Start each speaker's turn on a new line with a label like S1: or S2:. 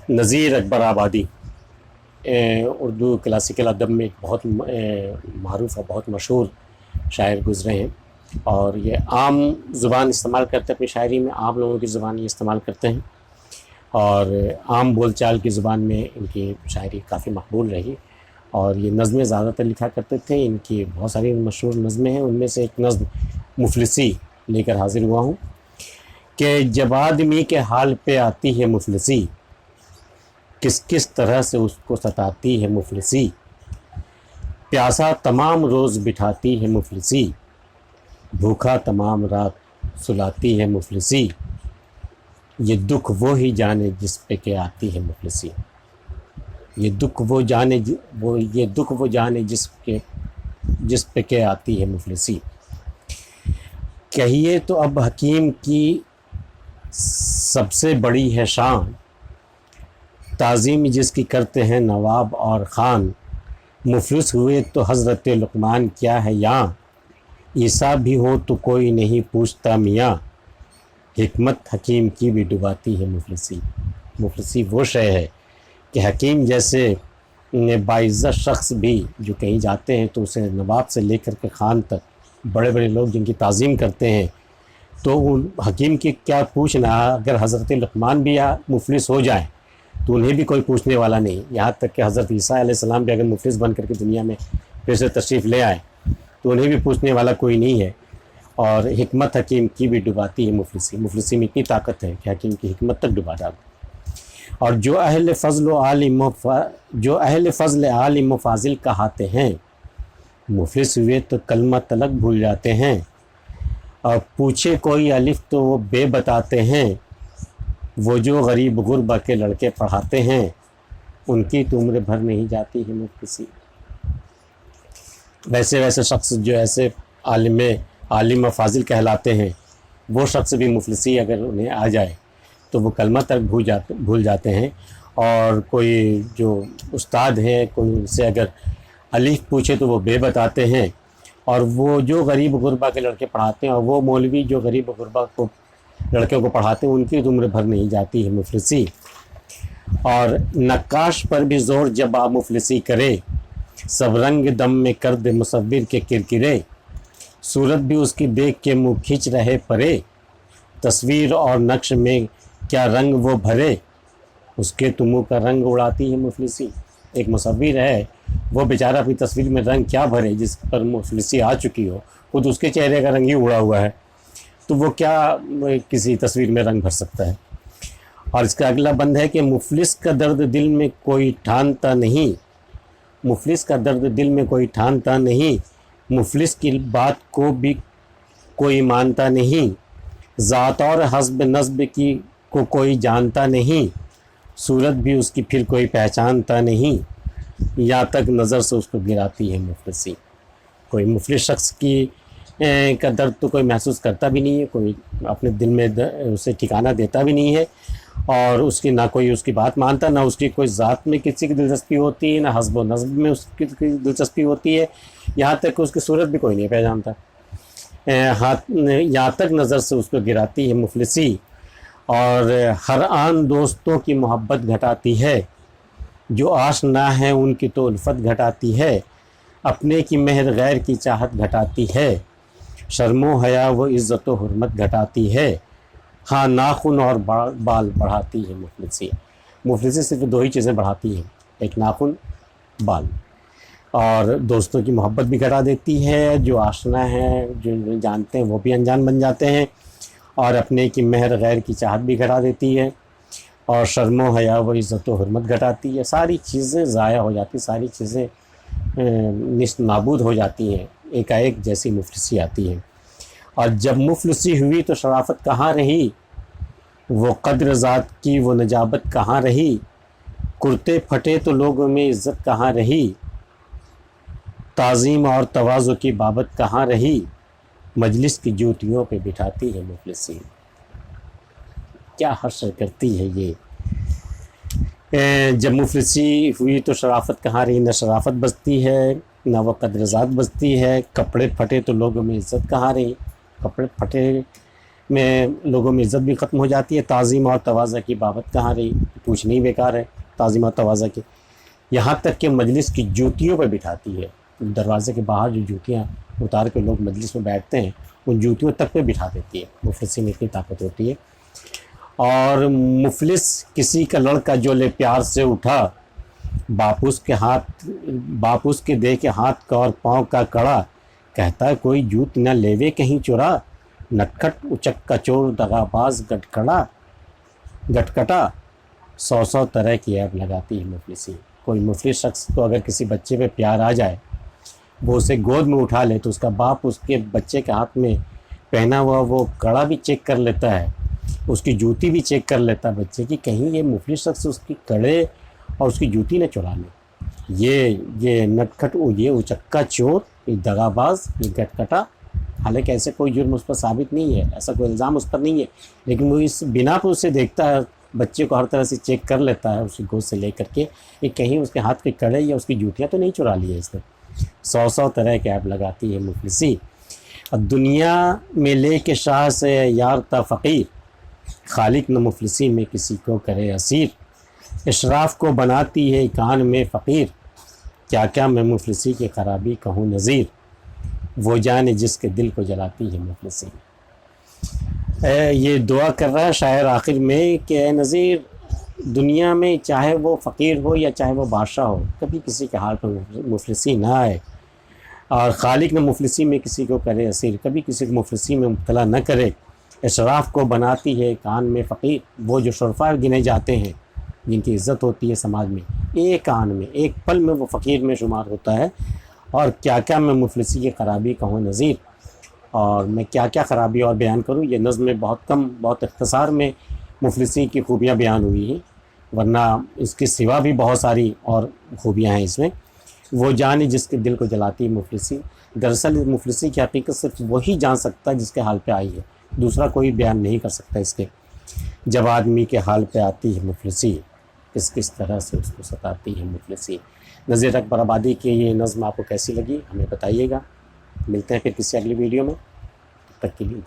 S1: نذیر اکبر آبادی اردو کلاسیکل ادب میں ایک بہت معروف اور بہت مشہور شاعر گزرے ہیں، اور یہ عام زبان استعمال کرتے ہیں، اپنی شاعری میں عام لوگوں کی زبان یہ استعمال کرتے ہیں، اور عام بول چال کی زبان میں ان کی شاعری کافی مقبول رہی، اور یہ نظمیں زیادہ تر لکھا کرتے تھے۔ ان کی بہت ساری مشہور نظمیں ہیں، ان میں سے ایک نظم مفلسی لے کر حاضر ہوا ہوں کہ جب آدمی کے حال پہ آتی ہے مفلسی، کس کس طرح سے اس کو ستاتی ہے مفلسی، پیاسا تمام روز بٹھاتی ہے مفلسی، بھوکا تمام رات سلاتی ہے مفلسی، یہ دکھ وہ ہی جانے جس پہ کہ آتی ہے مفلسی، یہ دکھ وہ جانے جس پہ کہ آتی ہے مفلسی۔ کہیے تو اب حکیم کی سب سے بڑی ہے شان، تعظیم جس کی کرتے ہیں نواب اور خان، مفلس ہوئے تو حضرت لقمان کیا ہے یاں، عیسیٰ بھی ہو تو کوئی نہیں پوچھتا میاں، حکمت حکیم کی بھی ڈباتی ہے مفلسی۔ مفلسی وہ شے ہے کہ حکیم جیسے باعزت شخص بھی جو کہیں جاتے ہیں تو اسے نواب سے لے کر کے خان تک بڑے بڑے لوگ جن کی تعظیم کرتے ہیں، تو ان حکیم کی کیا پوچھنا، اگر حضرت لقمان بھی مفلس ہو جائیں تو انہیں بھی کوئی پوچھنے والا نہیں، یہاں تک کہ حضرت عیسیٰ علیہ السلام بھی اگر مفلس بن کر کے دنیا میں پھر سے تشریف لے آئے تو انہیں بھی پوچھنے والا کوئی نہیں ہے، اور حکمت حکیم کی بھی ڈباتی ہے مفلسی۔ مفلسی میں اتنی طاقت ہے کہ حکیم کی حکمت تک ڈبا ڈالتی، اور جو اہل فضل عالم و فاضل کہاتے ہیں، مفلس ہوئے تو کلمہ تلک بھول جاتے ہیں، اور پوچھے کوئی الف تو وہ بے بتاتے ہیں، وہ جو غریب غربا کے لڑکے پڑھاتے ہیں، ان کی تو عمر بھر نہیں جاتی ہے مفلسی۔ ویسے شخص جو ایسے عالم و فاضل کہلاتے ہیں، وہ شخص بھی مفلسی اگر انہیں آ جائے تو وہ کلمہ تک بھول جاتے ہیں، اور کوئی جو استاد ہے کوئی ان سے اگر الف پوچھے تو وہ بے بتاتے ہیں، اور وہ جو غریب غربا کے لڑکے پڑھاتے ہیں، اور وہ مولوی جو غریب غربا کو لڑکیوں کو پڑھاتے ہیں، ان کی عمر بھر نہیں جاتی ہے مفلسی۔ اور نقاش پر بھی زور جب آپ مفلسی کرے، سب رنگ دم میں کر دے مصور کے کرکرے، صورت بھی اس کی دیکھ کے منہ کھینچ رہے پرے، تصویر اور نقش میں کیا رنگ وہ بھرے، اس کے تو منہ کا رنگ اڑاتی ہے مفلسی۔ ایک مصور ہے، وہ بیچارہ اپنی تصویر میں رنگ کیا بھرے جس پر مفلسی آ چکی ہو، خود اس کے چہرے کا رنگ ہی اڑا ہوا ہے، تو وہ کیا کسی تصویر میں رنگ بھر سکتا ہے۔ اور اس کا اگلا بند ہے کہ مفلس کا درد دل میں کوئی ٹھانتا نہیں، مفلس کا درد دل میں کوئی ٹھانتا نہیں، مفلس کی بات کو بھی کوئی مانتا نہیں، ذات اور حسب نسب کی کو کوئی جانتا نہیں، صورت بھی اس کی پھر کوئی پہچانتا نہیں، یہاں تک نظر سے اس کو گراتی ہے مفلسی۔ کوئی مفلس شخص کی کا درد تو کوئی محسوس کرتا بھی نہیں ہے، کوئی اپنے دل میں اسے ٹھکانہ دیتا بھی نہیں ہے، اور اس کی نہ کوئی اس کی بات مانتا، نہ اس کی کوئی ذات میں کسی کی دلچسپی ہوتی ہے، نہ حسب و نسب میں اس کی دلچسپی ہوتی ہے، یہاں تک کہ اس کی صورت بھی کوئی نہیں پہچانتا، یہاں تک نظر سے اس کو گراتی ہے مفلسی۔ اور ہر آن دوستوں کی محبت گھٹاتی ہے، جو آشنا ہے ان کی تو الفت گھٹاتی ہے، اپنے کی مہر غیر کی چاہت گھٹاتی ہے، شرم و حیا و عزت و حرمت گھٹاتی ہے، ہاں ناخن اور بال بڑھاتی ہے مفلسی۔ مفلسی صرف دو ہی چیزیں بڑھاتی ہیں، ایک ناخن، بال، اور دوستوں کی محبت بھی گھٹا دیتی ہے، جو آشنا ہیں جو جانتے ہیں وہ بھی انجان بن جاتے ہیں، اور اپنے کی مہر غیر کی چاہت بھی گھٹا دیتی ہے، اور شرم و حیا و عزت و حرمت گھٹاتی ہے، ساری چیزیں ضائع ہو جاتی، ساری چیزیں نیست نابود ہو جاتی ہیں، ایک جیسی مفلسی آتی ہے۔ اور جب مفلسی ہوئی تو شرافت کہاں رہی، وہ قدر ذات کی وہ نجابت کہاں رہی، کرتے پھٹے تو لوگوں میں عزت کہاں رہی، تعظیم اور تواضع کی بابت کہاں رہی، مجلس کی جوتیوں پہ بٹھاتی ہے مفلسی۔ کیا حشر کرتی ہے یہ، جب مفلسی ہوئی تو شرافت کہاں رہی، نہ شرافت بچتی ہے نہ وہ قدر ذات بچتی ہے، کپڑے پھٹے تو لوگوں میں عزت کہاں رہی، کپڑے پھٹے میں لوگوں میں عزت بھی ختم ہو جاتی ہے. تعظیم اور تواضع کی بابت کہاں رہی؟ پوچھنی بیکار ہے تعظیم اور تواضع کی. یہاں تک کہ مجلس کی جوتیوں پہ بٹھاتی ہے. دروازے کے باہر جو جوتیاں اتار کے لوگ مجلس میں بیٹھتے ہیں ان جوتیوں تک پہ بٹھا دیتی ہے. مفلسی میں اتنی طاقت ہوتی ہے. اور مفلس کسی کا لڑکا جو لے پیار سے اٹھا، باپوس کے دے کے ہاتھ کا اور پاؤں کا کڑا، کہتا ہے کوئی جوت نہ لیوے کہیں چورا، نٹکھٹ اچک کا چور دغا باز گٹکٹا، 100 طرح کی عیب لگاتی ہے مفلسی. کوئی مفلس شخص کو اگر کسی بچے پہ پیار آ جائے، وہ اسے گود میں اٹھا لے تو اس کا باپ اس کے بچے کے ہاتھ میں پہنا ہوا وہ کڑا بھی چیک کر لیتا ہے، اس کی جوتی بھی چیک کر لیتا ہے بچے کی، کہیں یہ مفلس شخص اس کی کڑے اور اس کی جوتی نہ چرا لے. یہ نٹکھٹ، یہ اچکا چور، یہ دغا باز، یہ گٹکٹا. حالانکہ ایسے کوئی جرم اس پر ثابت نہیں ہے، ایسا کوئی الزام اس پر نہیں ہے، لیکن وہ اس بنا پر اسے دیکھتا ہے، بچے کو ہر طرح سے چیک کر لیتا ہے اس کی گود سے لے کر کے کہ کہیں اس کے ہاتھ کے کڑے یا اس کی جوتیاں تو نہیں چرا لی ہے اس نے. 100 طرح کے عیب لگاتی ہے مفلسی. دنیا میں لے کے شاہ سے یار تا فقیر، خالق نہ مفلسی میں کسی کو کرے اسیر. اشراف کو بناتی ہے کان میں فقیر، کیا کیا میں مفلسی کی خرابی کہوں نذیر. وہ جانے جس کے دل کو جلاتی ہے مفلسی. یہ دعا کر رہا ہے شاعر آخر میں کہ اے نذیر، دنیا میں چاہے وہ فقیر ہو یا چاہے وہ بادشاہ ہو، کبھی کسی کے حال پر مفلسی نہ آئے، اور خالق نہ مفلسی میں کسی کو کرے اسیر، کبھی کسی کو مفلسی میں مبتلا نہ کرے. اشراف کو بناتی ہے کان میں فقیر. وہ جو شرفا گنے جاتے ہیں جن کی عزت ہوتی ہے سماج میں، ایک آن میں ایک پل میں وہ فقیر میں شمار ہوتا ہے. اور کیا کیا میں مفلسی کی خرابی کہوں نذیر. اور میں کیا کیا خرابی اور بیان کروں، یہ نظم میں بہت اختصار میں مفلسی کی خوبیاں بیان ہوئی ہیں، ورنہ اس کے سوا بھی بہت ساری اور خوبیاں ہیں اس میں. وہ جانے جس کے دل کو جلاتی ہے مفلسی. دراصل مفلسی کی حقیقت صرف وہی جان سکتا ہے جس کے حال پہ آئی ہے، دوسرا کوئی بیان نہیں کر سکتا اس کے. جب آدمی کے حال پہ آتی ہے مفلسی، کس طرح سے اس کو ستاتی ہے مفلسی. نذیر اکبر آبادی کی یہ نظم آپ کو کیسی لگی ہمیں بتائیے گا. ملتے ہیں پھر کسی اگلی ویڈیو میں، تب تک کے لیے